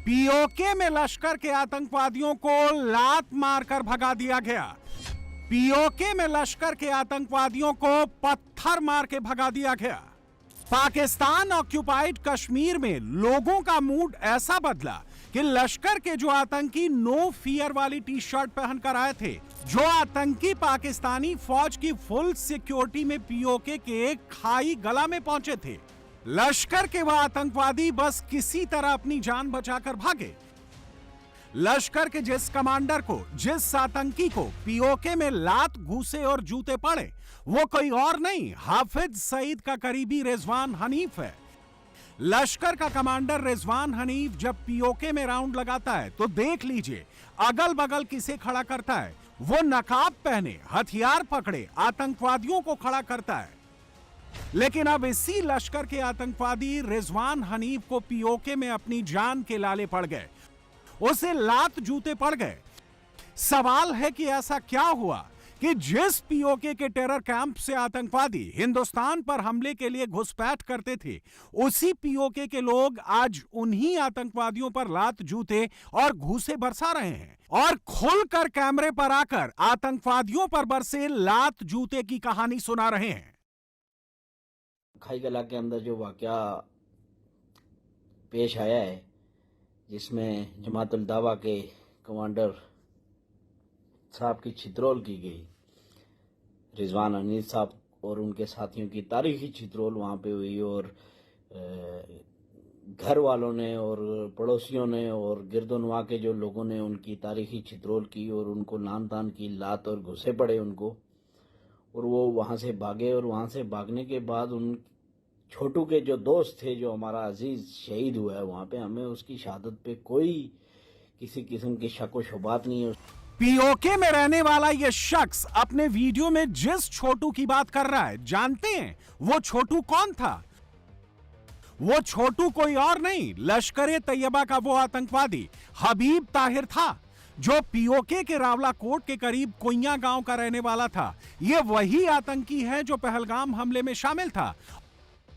PoK में लश्कर के आतंकवादियों को लात मारकर भगा दिया गया। पीओके में लश्कर के आतंकवादियों को पत्थर मार के भगा दिया गया। पाकिस्तान ऑक्यूपाइड कश्मीर में लोगों का मूड ऐसा बदला कि लश्कर के जो आतंकी नो फियर वाली टी शर्ट पहनकर आए थे, जो आतंकी पाकिस्तानी फौज की फुल सिक्योरिटी में पीओके के खाई गला में पहुंचे थे, लश्कर के वह आतंकवादी बस किसी तरह अपनी जान बचाकर भागे। लश्कर के जिस कमांडर को, जिस आतंकी को पीओके में लात, घूसे और जूते पड़े, वो कोई और नहीं, हाफिज सईद का करीबी रिजवान हनीफ है। लश्कर का कमांडर रिजवान हनीफ जब पीओके में राउंड लगाता है तो देख लीजिए अगल बगल किसे खड़ा करता है। वो नकाब पहने, हथियार पकड़े आतंकवादियों को खड़ा करता है। लेकिन अब इसी लश्कर के आतंकवादी रिजवान हनीफ को पीओके में अपनी जान के लाले पड़ गए, उसे लात जूते पड़ गए। सवाल है कि ऐसा क्या हुआ कि जिस पीओके के टेरर कैंप से आतंकवादी हिंदुस्तान पर हमले के लिए घुसपैठ करते थे, उसी पीओके के लोग आज उन्हीं आतंकवादियों पर लात, जूते और घूसे बरसा रहे हैं और खुलकर कैमरे पर आकर आतंकवादियों पर बरसे लात, जूते की कहानी सुना रहे हैं। खाई गला के अंदर जो वाकया पेश आया है, जिसमें जमातुल दावा के कमांडर साहब की छितरोल की गई, रिजवान हनीफ साहब और उनके साथियों की तारीखी छितरोल वहाँ पे हुई और घर वालों ने और पड़ोसियों ने और गिरदोनवा के जो लोगों ने उनकी तारीखी छितरोल की और उनको नान तान की, लात और घुसे पड़े उनको, और वो वहाँ से भागे। और वहाँ से भागने के बाद उन छोटू के जो दोस्त थे, जो हमारा अजीज शहीद हुआ है वहाँ पे, हमें उसकी शहादत पे कोई किसी किस्म की शक व शुबात नहीं है। पीओके में रहने वाला यह शख्स अपने वीडियो में जिस छोटू की बात कर रहा है, जानते हैं वो छोटू कौन था? वो छोटू कोई और नहीं, लश्कर तैयबा का वो आतंकवादी हबीब ताहिर था, जो पीओके के रावलाकोट के करीब कोइया गांव का रहने वाला था। यह वही आतंकी है जो पहलगाम हमले में शामिल था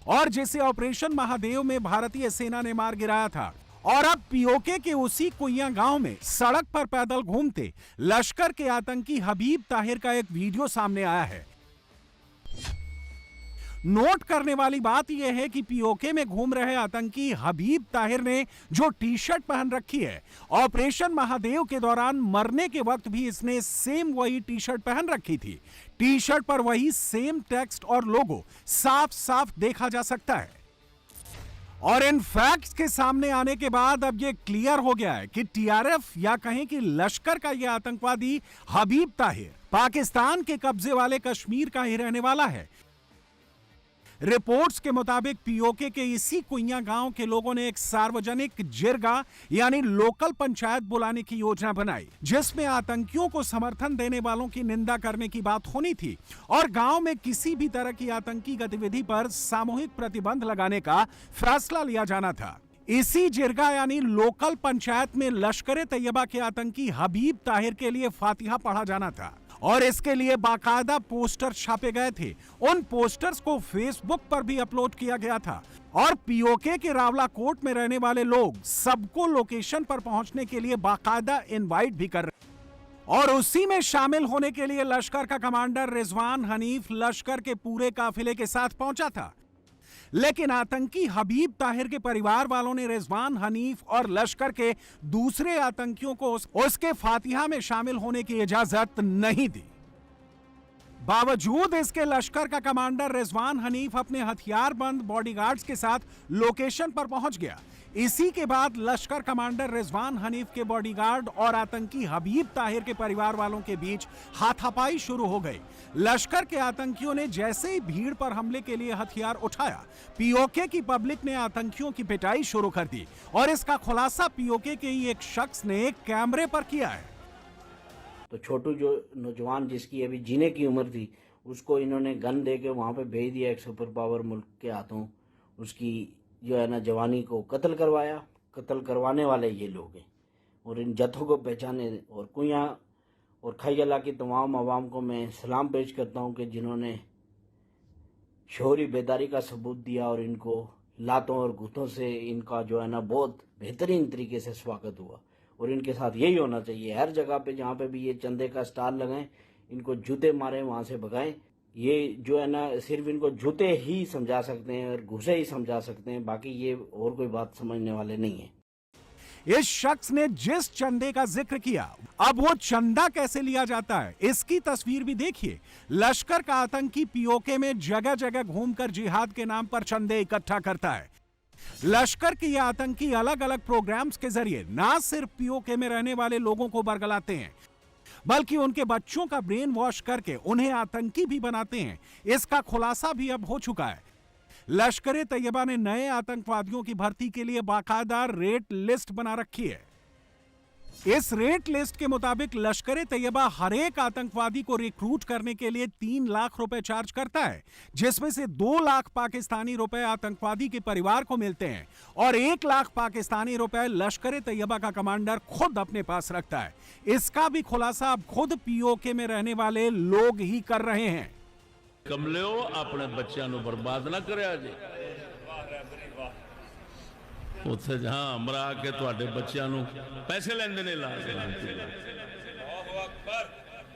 और जिसे ऑपरेशन महादेव में भारतीय सेना ने मार गिराया था। और अब पीओके के उसी कोइया गांव में सड़क पर पैदल घूमते लश्कर के आतंकी हबीब ताहिर का एक वीडियो सामने आया है। नोट करने वाली बात यह है कि पीओके में घूम रहे आतंकी हबीब ताहिर ने जो टी शर्ट पहन रखी है, ऑपरेशन महादेव के दौरान मरने के वक्त भी इसने सेम वही टी शर्ट पहन रखी थी। टी शर्ट पर वही सेम टेक्स्ट और लोगो साफ साफ देखा जा सकता है। और इन फैक्ट्स के सामने आने के बाद अब यह क्लियर हो गया है कि टीआरएफ या कहें कि लश्कर का यह आतंकवादी हबीब ताहिर पाकिस्तान के कब्जे वाले कश्मीर का ही रहने वाला है। रिपोर्ट्स के मुताबिक पीओके के इसी कुइया गांव के लोगों ने एक सार्वजनिक जिरगा यानी लोकल पंचायत बुलाने की योजना बनाई, जिसमें आतंकियों को समर्थन देने वालों की निंदा करने की बात होनी थी और गांव में किसी भी तरह की आतंकी गतिविधि पर सामूहिक प्रतिबंध लगाने का फैसला लिया जाना था। इसी जिरगा यानी लोकल पंचायत में लश्कर तैयबा के आतंकी हबीब ताहिर के लिए फातिहा पढ़ा जाना था और इसके लिए बाकायदा पोस्टर छापे गए थे। उन पोस्टर्स को फेसबुक पर भी अपलोड किया गया था और पीओके के रावलाकोट में रहने वाले लोग सबको लोकेशन पर पहुंचने के लिए बाकायदा इनवाइट भी कर रहे और उसी में शामिल होने के लिए लश्कर का कमांडर रिजवान हनीफ लश्कर के पूरे काफिले के साथ पहुंचा था। लेकिन आतंकी हबीब ताहिर के परिवार वालों ने रिजवान हनीफ और लश्कर के दूसरे आतंकियों को उसके फातिहा में शामिल होने की इजाजत नहीं दी। बावजूद इसके लश्कर का कमांडर रिजवान हनीफ अपने हथियारबंद बॉडीगार्ड्स के साथ लोकेशन पर पहुंच गया। इसी के बाद लश्कर कमांडर रिजवान हनीफ के बॉडीगार्ड और आतंकी हबीब ताहिर के परिवार वालों के बीच हाथापाई शुरू हो गई। लश्कर के आतंकियों ने जैसे ही भीड़ पर हमले के लिए हथियार उठाया, पीओके की पब्लिक ने आतंकियों की पिटाई शुरू कर दी और इसका खुलासा पीओके के ही एक शख्स ने कैमरे पर किया है। तो छोटू जो नौजवान जिसकी अभी जीने की उम्र थी, उसको इन्होंने गन दे के वहाँ पे भेज दिया एक सुपर पावर मुल्क के हाथों। उसकी जो है ना जवानी को कत्ल करवाया। कत्ल करवाने वाले ये लोग हैं और इन जत्थों को पहचाने और कुइया और खाईगला की तमाम आवाम को मैं सलाम पेश करता हूँ कि जिन्होंने शौहरी बेदारी का सबूत दिया और इनको लातों और घूंटों से इनका जो है ना बहुत बेहतरीन तरीके से स्वागत हुआ। और इनके साथ यही होना चाहिए, हर जगह पे जहाँ पे भी ये चंदे का स्टाल लगाएं, इनको जूते मारें, वहाँ से भगाएं। ये जो है ना सिर्फ इनको जूते ही समझा सकते हैं और घुसे ही समझा सकते हैं, बाकी ये और कोई बात समझने वाले नहीं है। इस शख्स ने जिस चंदे का जिक्र किया, अब वो चंदा कैसे लिया जाता है इसकी तस्वीर भी देखिए। लश्कर का आतंकी पीओके में जगह जगह घूमकर जिहाद के नाम पर चंदे इकट्ठा करता है। लश्कर के ये आतंकी अलग अलग प्रोग्राम्स के जरिए ना सिर्फ पीओके में रहने वाले लोगों को बरगलाते हैं, बल्कि उनके बच्चों का ब्रेन वॉश करके उन्हें आतंकी भी बनाते हैं। इसका खुलासा भी अब हो चुका है। लश्कर तैयबा ने नए आतंकवादियों की भर्ती के लिए बाकायदा रेट लिस्ट बना रखी है। इस रेट लिस्ट के मुताबिक लश्कर तैयबा हर एक आतंकवादी को रिक्रूट करने के लिए 3 लाख रुपए चार्ज करता है, जिसमें से 2 लाख पाकिस्तानी रुपए आतंकवादी के परिवार को मिलते हैं और 1 लाख पाकिस्तानी रुपए लश्कर तैयबा का कमांडर खुद अपने पास रखता है। इसका भी खुलासा अब खुद पीओके में रहने वाले लोग ही कर रहे हैं। कमलिओ अपने बच्चों को बर्बाद ना करिया जी, उत्थे जहां मरा के तुहाडे बच्चों को पैसे लेंदे ने ला के,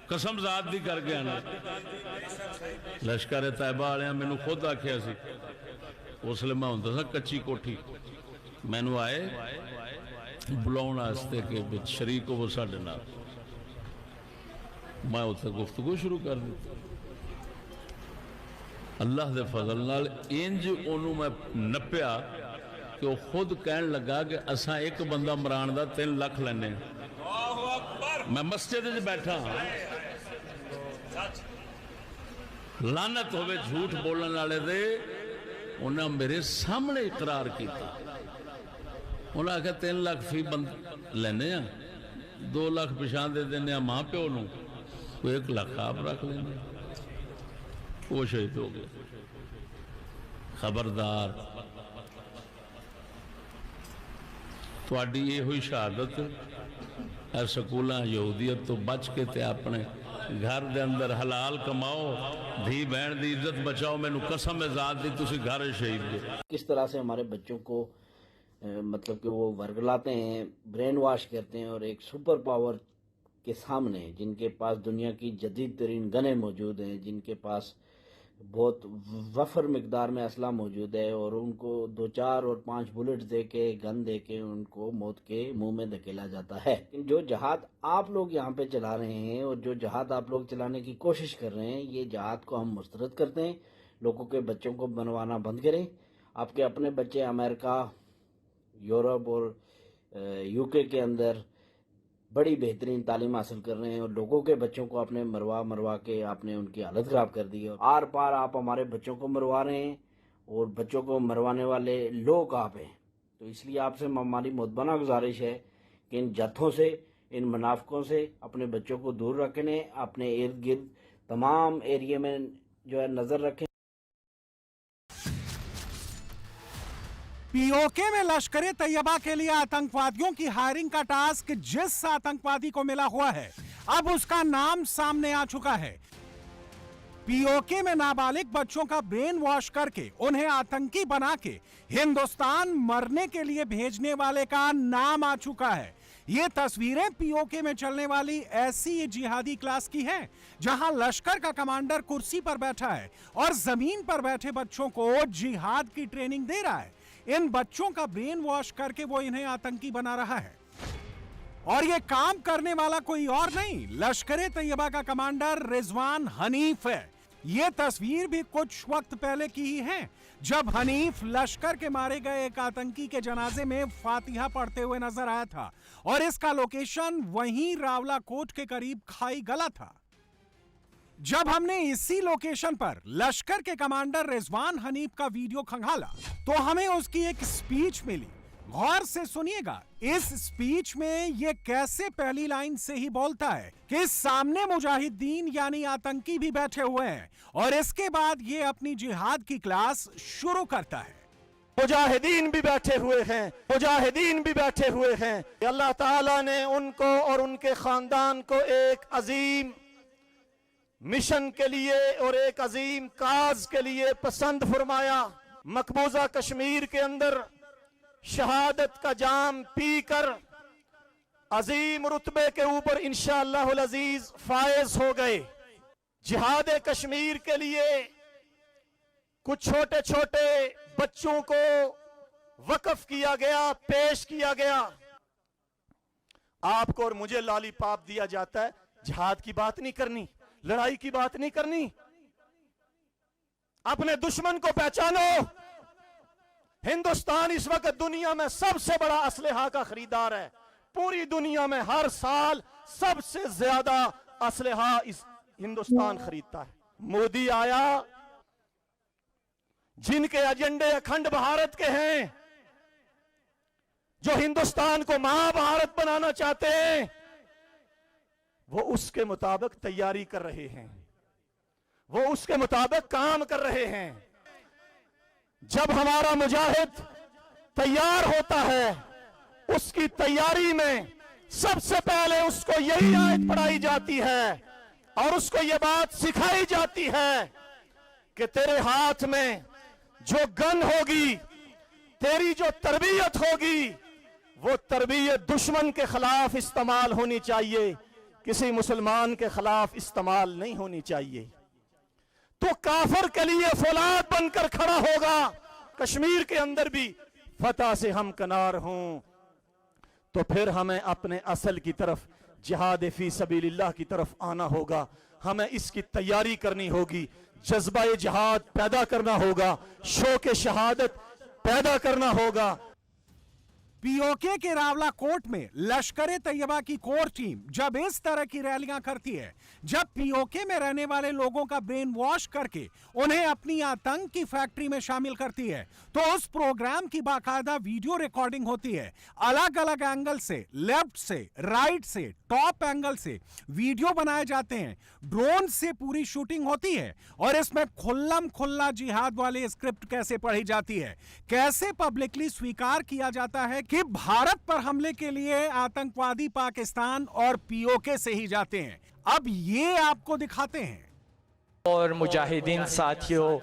कसम जात दी करके आना। लश्कर तैयबा वाले मैनू खुद आख्या सी, उसले मैं हुंदा सा कच्ची कोठी, मैनू आए बुलाउण वास्ते कि शरीक हो साडे नाल, मैं उत्थे गुफ्तगू शुरू कर दी। अल्लाह दे फजल नाल इंज ओनू मैं नप्पिया कि वो खुद कहन लगा कि असा एक बंदा मरान दा 3 लाख लेने। मैं मस्जिद च बैठा हाँ, लानत होवे झूठ बोलने वाले दे, उन्हें मेरे सामने इकरार किया। उन्हें आख्या 3 लाख फी बंद लेने, 2 लाख पिछा दे देने मां प्यो नूं, कोई 1 लाख आप रख लेने। वो शहीद हो गए। खबरदार, थोड़ी ये हुई शहादत स्कूलों यहूदियत तो बच के ते अपने घर दे अंदर हलाल कमाओ, धी बहन की इज्जत बचाओ। मैनू कसम आजाद दी तुसी घर शहीद हो। किस तरह से हमारे बच्चों को मतलब कि वो वर्गलाते हैं, ब्रेन वॉश करते हैं, और एक सुपर पावर के सामने जिनके पास दुनिया की जदीद तरीन गनें मौजूद हैं, जिनके पास बहुत वफर मिकदार में असला मौजूद है, और उनको 2, 4 और 5 बुलेट दे के, गन दे के उनको मौत के मुंह में धकेला जाता है। जो जहाद आप लोग यहाँ पे चला रहे हैं और जो जहाद आप लोग चलाने की कोशिश कर रहे हैं, ये जहाद को हम मुस्तरद करते हैं। लोगों के बच्चों को बनवाना बंद करें। आपके अपने बच्चे अमेरिका, यूरोप और यूके के अंदर बड़ी बेहतरीन तालीम हासिल कर रहे हैं, और लोगों के बच्चों को आपने मरवा के आपने उनकी हालत ख़राब कर दी है। आर पार आप हमारे बच्चों को मरवा रहे हैं, और बच्चों को मरवाने वाले लोग आप हैं। तो इसलिए आपसे हमारी मुतबना गुजारिश है कि इन जत्थों से, इन मुनाफिकों से अपने बच्चों को दूर रखें, अपने इर्द गिर्द तमाम एरिया में जो है नज़र रखें। पीओके में लश्कर तैयबा के लिए आतंकवादियों की हायरिंग का टास्क जिस आतंकवादी को मिला हुआ है, अब उसका नाम सामने आ चुका है। पीओके में नाबालिग बच्चों का ब्रेन वॉश करके उन्हें आतंकी बना के हिंदुस्तान मरने के लिए भेजने वाले का नाम आ चुका है। ये तस्वीरें पीओके में चलने वाली ऐसी जिहादी क्लास की हैं, जहां लश्कर का कमांडर कुर्सी पर बैठा है और जमीन पर बैठे बच्चों को जिहाद की ट्रेनिंग दे रहा है। इन बच्चों का ब्रेन वॉश करके वो इन्हें आतंकी बना रहा है, और ये काम करने वाला कोई और नहीं, लश्कर तैयबा का कमांडर रिजवान हनीफ है। ये तस्वीर भी कुछ वक्त पहले की ही है, जब हनीफ लश्कर के मारे गए एक आतंकी के जनाजे में फातिहा पढ़ते हुए नजर आया था, और इसका लोकेशन वहीं रावलाकोट के करीब खाई गला था। जब हमने इसी लोकेशन पर लश्कर के कमांडर रिजवान हनीफ का वीडियो खंगाला, तो हमें उसकी एक स्पीच मिली। गौर से सुनिएगा, इस स्पीच में ये कैसे पहली लाइन से ही बोलता है कि सामने मुजाहिदीन यानी आतंकी भी बैठे हुए हैं, और इसके बाद ये अपनी जिहाद की क्लास शुरू करता है। मुजाहिदीन भी बैठे हुए हैं, मुजाहिदीन भी बैठे हुए हैं। अल्लाह ताला ने उनको और उनके खानदान को एक अजीम मिशन के लिए और एक अजीम काज के लिए पसंद फरमाया। मकबूजा कश्मीर के अंदर शहादत का जाम पीकर अजीम रुतबे के ऊपर इंशाअल्लाहुल अजीज फायज हो गए। जिहाद कश्मीर के लिए कुछ छोटे छोटे बच्चों को वक्फ किया गया, पेश किया गया। आपको और मुझे लॉलीपॉप दिया जाता है, जिहाद की बात नहीं करनी, लड़ाई की बात नहीं करनी। अपने दुश्मन को पहचानो। हिंदुस्तान इस वक्त दुनिया में सबसे बड़ा असलहा का खरीदार है। पूरी दुनिया में हर साल सबसे ज्यादा असलहा इस हिंदुस्तान खरीदता है। मोदी आया, जिनके एजेंडे अखंड भारत के हैं, जो हिंदुस्तान को महाभारत बनाना चाहते हैं, वो उसके मुताबिक तैयारी कर रहे हैं, वो उसके मुताबिक काम कर रहे हैं। जब हमारा मुजाहिद तैयार होता है, उसकी तैयारी में सबसे पहले उसको यही आयत पढ़ाई जाती है और उसको यह बात सिखाई जाती है कि तेरे हाथ में जो गन होगी, तेरी जो तरबियत होगी, वो तरबियत दुश्मन के खिलाफ इस्तेमाल होनी चाहिए, किसी मुसलमान के खिलाफ इस्तेमाल नहीं होनी चाहिए। तो काफिर के लिए फौलाद बनकर खड़ा होगा। कश्मीर के अंदर भी फतह से हम कनार हों, तो फिर हमें अपने असल की तरफ, जिहाद फी सबीलिल्लाह की तरफ आना होगा। हमें इसकी तैयारी करनी होगी, जज्बा जिहाद पैदा करना होगा, शौक शहादत पैदा करना होगा। पीओके के रावला कोट में लश्कर तैयबा की कोर टीम जब इस तरह की रैलियां करती है, जब पीओके में रहने वाले लोगों का ब्रेन वॉश करके उन्हें अपनी आतंक की फैक्ट्री में शामिल करती है, तो उस प्रोग्राम की बाकायदा वीडियो रिकॉर्डिंग होती है। अलग अलग एंगल से, लेफ्ट से, राइट से, टॉप एंगल से वीडियो बनाए जाते हैं, ड्रोन से पूरी शूटिंग होती है और इसमें खुल्लम खुल्ला जिहाद वाले स्क्रिप्ट कैसे पढ़ी जाती है, कैसे पब्लिकली स्वीकार किया जाता है कि भारत पर हमले के लिए आतंकवादी पाकिस्तान और पीओके से ही जाते हैं। अब ये आपको दिखाते हैं। और मुजाहिदीन साथियों,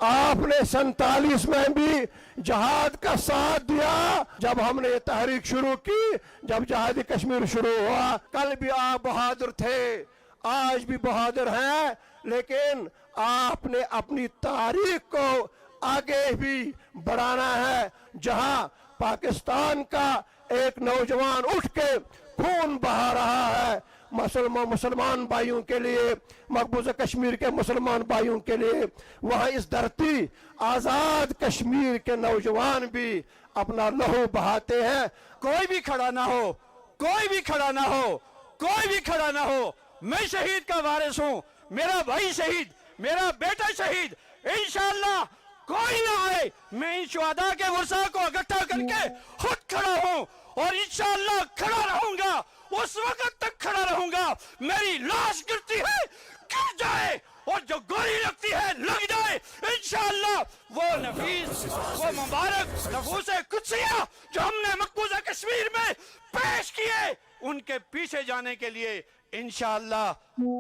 आपने 47 में भी जहाद का साथ दिया। जब हमने ये तहरीक शुरू की, जब जहाद कश्मीर शुरू हुआ, कल भी आप बहादुर थे, आज भी बहादुर हैं, लेकिन आपने अपनी तारीख को आगे भी बढ़ाना है। जहां पाकिस्तान का एक नौजवान उठ के खून बहा रहा है मुसलमान भाइयों के लिए, मकबूजा कश्मीर के मुसलमान भाइयों के लिए, वहां इस धरती आजाद कश्मीर के नौजवान भी अपना लहू बहाते हैं। कोई भी खड़ा ना हो, कोई भी खड़ा ना हो, कोई भी खड़ा ना हो, मैं शहीद का वारिस हूं, मेरा भाई शहीद, मेरा बेटा शहीद, इंशाअल्लाह कोई ना आए, मैं इन शुहदा के वर्षा को इकट्ठा करके खुद खड़ा हूं और इंशाअल्लाह खड़ा रहूंगा, उस वक्त तक खड़ा रहूंगा। मेरी लाश गिरती है, गिर जाए, और जो गोली लगती है लग जाए, इंशाअल्लाह वो नफीस, वो मुबारक नफूसे कुदसिया जो हमने मकबूजा कश्मीर में पेश किए, उनके पीछे जाने के लिए इंशाअल्लाह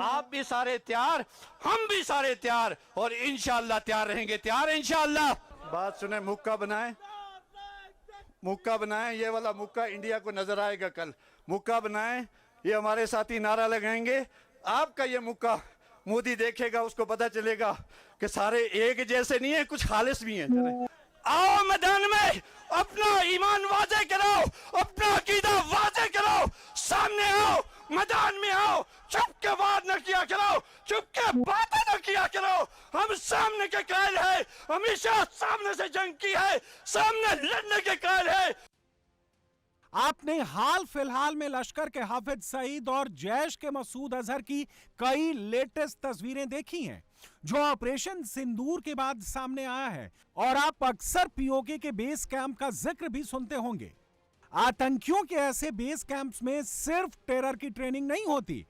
आप भी सारे तैयार, हम भी सारे तैयार, और इंशाअल्लाह तैयार रहेंगे, तैयार इंशाअल्लाह। बात सुने, मुक्का बनाए, मुक्का बनाए, ये वाला मुक्का इंडिया को नजर आएगा कल, मुक्का बनाए, ये हमारे साथी नारा लगाएंगे। आपका ये मुक्का मोदी देखेगा, उसको पता चलेगा कि सारे एक जैसे नहीं है, कुछ खालिस भी हैं। आओ मैदान में, अपना ईमान वाजे करो, अपना अकीदा वाजे करो, सामने आओ, मैदान में आओ, चुप के बात न किया करो, चुप के बातें न किया करो। हम सामने के कायल है, हमेशा सामने से जंग की है, सामने लड़ने के कायल है। आपने हाल फिलहाल में लश्कर के हाफिज सईद और जैश के मसूद अजहर की कई लेटेस्ट तस्वीरें देखी हैं, जो ऑपरेशन सिंदूर के बाद सामने आया है, और आप अक्सर पीओके के बेस कैंप का जिक्र भी सुनते होंगे। आतंकियों के ऐसे बेस कैंप्स में सिर्फ टेरर की ट्रेनिंग नहीं होती।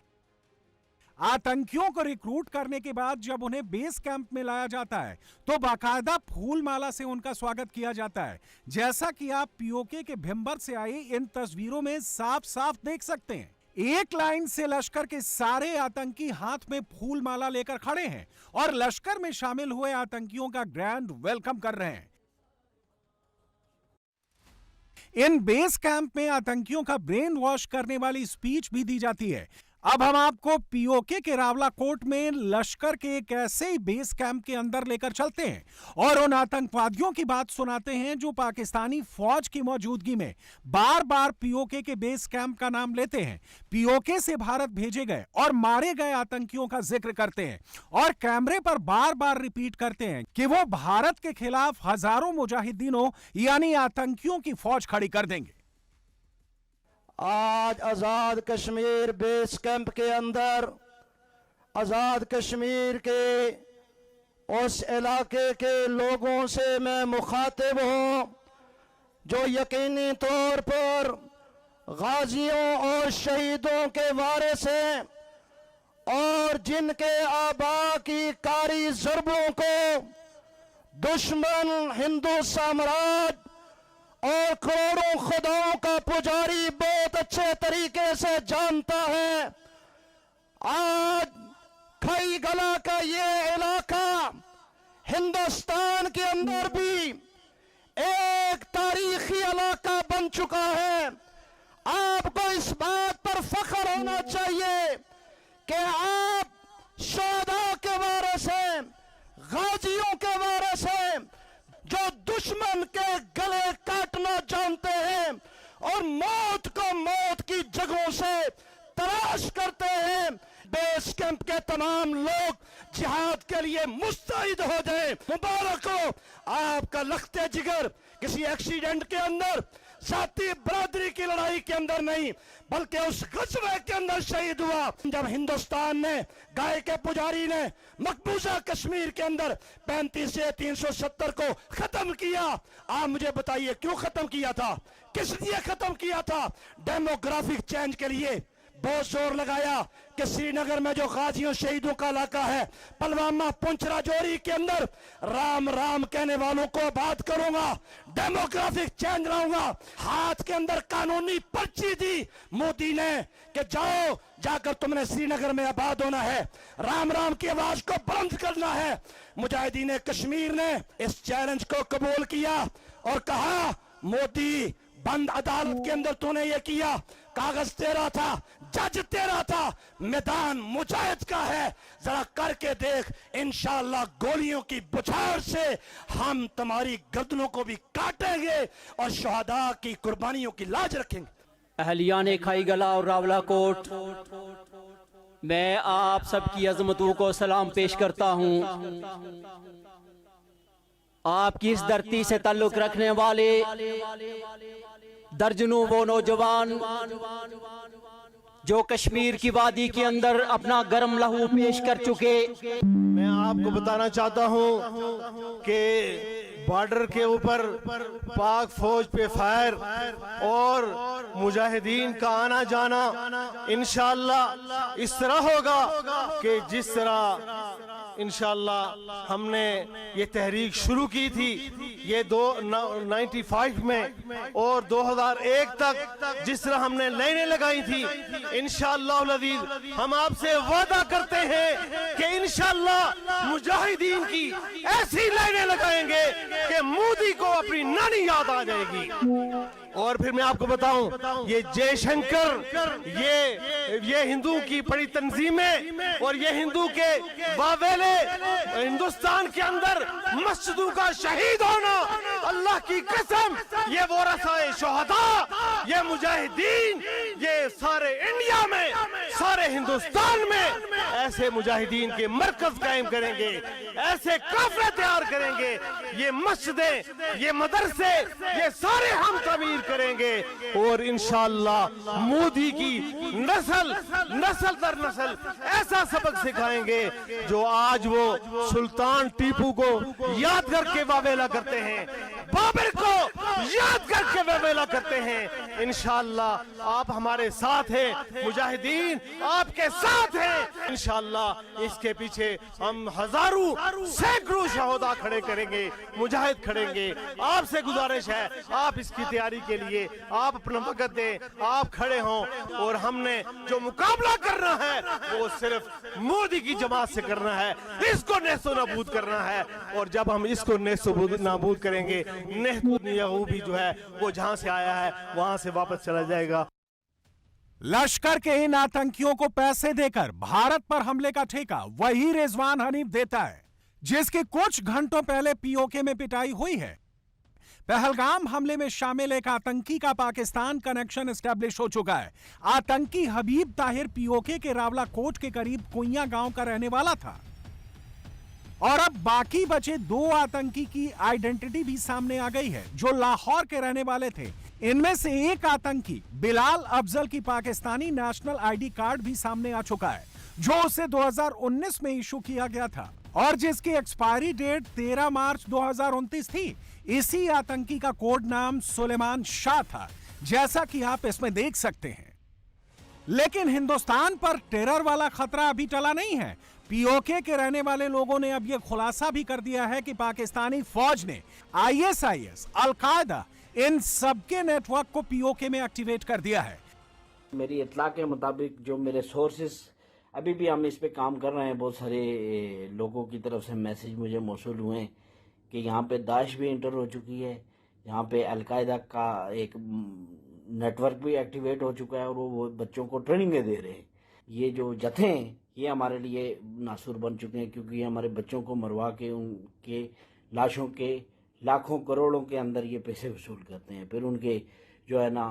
आतंकियों को रिक्रूट करने के बाद जब उन्हें बेस कैंप में लाया जाता है, तो बाकायदा फूल माला से उनका स्वागत किया जाता है, जैसा कि आप पीओके के भिंबर से आई इन तस्वीरों में साफ साफ देख सकते हैं। एक लाइन से लश्कर के सारे आतंकी हाथ में फूल माला लेकर खड़े हैं और लश्कर में शामिल हुए आतंकियों का ग्रैंड वेलकम कर रहे हैं। इन बेस कैंप में आतंकियों का ब्रेन वॉश करने वाली स्पीच भी दी जाती है। अब हम आपको पीओके के रावलाकोट में लश्कर के एक ऐसे ही बेस कैंप के अंदर लेकर चलते हैं और उन आतंकवादियों की बात सुनाते हैं जो पाकिस्तानी फौज की मौजूदगी में बार बार पीओके के बेस कैंप का नाम लेते हैं, पीओके से भारत भेजे गए और मारे गए आतंकियों का जिक्र करते हैं और कैमरे पर बार बार रिपीट करते हैं कि वो भारत के खिलाफ हजारों मुजाहिदीनों यानी आतंकियों की फौज खड़ी कर देंगे। आज आज़ाद कश्मीर बेस कैंप के अंदर आज़ाद कश्मीर के उस इलाके के लोगों से मैं मुखातिब हूँ जो यकीनी तौर पर गाजियों और शहीदों के वारिस हैं और जिनके आबा की कारी ज़ुर्बों को दुश्मन हिंदू साम्राज्य और करोड़ों खुदाओं का पुजारी बहुत अच्छे तरीके से जानता है। आज खई गला का ये इलाका हिंदुस्तान के अंदर भी एक तारीखी इलाका बन चुका है। आपको इस बात पर फख्र होना चाहिए कि आप शोहदा के वारिस हैं, गाजियों के वारिस हैं, जो दुश्मन के गले काटना जानते हैं और मौत को मौत की जगहों से तलाश करते हैं। बेस कैंप के तमाम लोग जिहाद के लिए मुस्तैद हो जाएं। मुबारक हो, आपका लख्ते जिगर किसी एक्सीडेंट के अंदर, जाती बरादरी की लड़ाई के अंदर नहीं बल्कि उस गज़वे के अंदर शहीद हुआ जब हिंदुस्तान ने, गाय के पुजारी ने मकबूजा कश्मीर के अंदर 35 से 370 को खत्म किया। आप मुझे बताइए क्यों खत्म किया था, किस लिए खत्म किया था? डेमोग्राफिक चेंज के लिए बहुत जोर लगाया कि श्रीनगर में जो गाजियों शहीदों का इलाका है, पुलवामा पुंछ राजौरी के अंदर राम राम कहने वालों को आबाद करूंगा, डेमोग्राफिक चेंज लाऊंगा। हाथ के अंदर कानूनी पर्ची दी मोदी ने कि जाओ, जाकर तुमने श्रीनगर में आबाद होना है, राम राम की आवाज को बुलंद करना है। मुजाहिदीन कश्मीर ने इस चैलेंज को कबूल किया और कहा मोदी बंद अदालत के अंदर तूने ये किया, कागज तेरा था, जज तेरा था, मैदान मुजाहिद का है, जरा करके देख, इंशाअल्लाह गोलियों की बुछार से हम तुम्हारी गर्दनों को भी काटेंगे और शहादा की कुर्बानियों की लाज रखेंगे। अहलियान खाई गला और रावलाकोट, मैं आप सबकी अजमतों को सलाम पेश करता हूँ। आपकी इस धरती से ताल्लुक रखने वाले दर्जनों वो नौजवान जो कश्मीर की वादी के अंदर अपना गर्म लहू पेश कर चुके, मैं आपको बताना चाहता हूं कि बॉर्डर के ऊपर पाक फौज पे फायर और मुजाहिदीन का आना जाना इंशाअल्लाह इस तरह होगा कि जिस तरह इंशाअल्लाह हमने ये तहरीक शुरू की थी, ये 95 में और 2001 तक जिस तरह हमने लाइनें लगाई थी, इंशाअल्लाह अज़ीज़ हम आपसे वादा करते हैं कि इंशाअल्लाह मुजाहिदीन की ऐसी लाइनें लगाएंगे कि मोदी को अपनी नानी याद आ जाएगी। और फिर मैं आपको बताऊं, ये जयशंकर, ये हिंदू की बड़ी तंजीमें और ये हिंदू के वावेले हिंदुस्तान के अंदर मस्जिदों का शहीद होना, अल्लाह की कसम, ये वरसाए शोहदा, ये मुजाहिदीन, ये सारे इंडिया में, सारे हिंदुस्तान में ऐसे मुजाहिदीन के मरकज कायम करेंगे, ऐसे काफिले तैयार करेंगे, ये मस्जिदें, ये मदरसे, ये सारे हम तमीर करेंगे और इंशाअल्लाह मोदी की नस्ल दर नस्ल ऐसा सबक सिखाएंगे जो आज वो सुल्तान टीपू को याद करके वावेला करते हैं, बाबर को याद करके वेला करते हैं। इंशाअल्लाह आप हमारे साथ हैं, मुजाहिदीन आपके साथ हैं। इंशाअल्लाह इसके पीछे हम हजारों सैकड़ों शहोदा खड़े करेंगे, मुजाहिद खड़ेंगे। आपसे गुजारिश है, आप इसकी तैयारी के लिए आप अपना वक्त दें, आप खड़े हों। और हमने जो मुकाबला करना है वो सिर्फ मोदी की जमात से करना है, इसको नेस्तो नाबूद करना है। और जब हम इसको नेस्तो नाबूद करेंगे, नेतन्याहू भी जो है वो जहां से आया है वहां से वापस चला जाएगा। लश्कर के इन आतंकियों को पैसे देकर भारत पर हमले का ठेका वही रिजवान हनीफ देता है जिसके कुछ घंटों पहले पीओके में पिटाई हुई है। पहलगाम हमले में शामिल एक आतंकी का पाकिस्तान कनेक्शन एस्टेब्लिश हो चुका है। आतंकी हबीब ताहिर पीओके के रावलाकोट के करीब कुइया गांव का रहने वाला था और अब बाकी बचे 2 आतंकी की आइडेंटिटी भी सामने आ गई है जो लाहौर के रहने वाले थे। इनमें से एक आतंकी बिलाल अफजल की पाकिस्तानी नेशनल आईडी कार्ड भी सामने आ चुका है जो उसे 2019 में इशू किया गया था और जिसकी एक्सपायरी डेट 13 मार्च 2029 थी। इसी आतंकी का कोड नाम सुलेमान शाह था, जैसा कि आप इसमें देख सकते हैं। लेकिन हिंदुस्तान पर टेरर वाला खतरा अभी टला नहीं है। पीओके के रहने वाले लोगों ने अब यह खुलासा भी कर दिया है कि पाकिस्तानी फौज ने आईएसआईएस, अल-कायदा, इन सबके नेटवर्क को पीओके में एक्टिवेट कर दिया है। मेरी इत्तला के मुताबिक जो मेरे सोर्सेस, अभी भी हम इस पे काम कर रहे हैं, बहुत सारे लोगों की तरफ से मैसेज मुझे मौसूल हुए हैं कि यहाँ पे दाइश भी इंटर हो चुकी है, यहाँ पे अलकायदा का एक नेटवर्क भी एक्टिवेट हो चुका है और वो बच्चों को ट्रेनिंगें दे रहे हैं। ये जो जत्थे हैं ये हमारे लिए नासुर बन चुके हैं क्योंकि ये हमारे बच्चों को मरवा के उनके लाशों के लाखों करोड़ों के अंदर ये पैसे वसूल करते हैं। फिर उनके जो है ना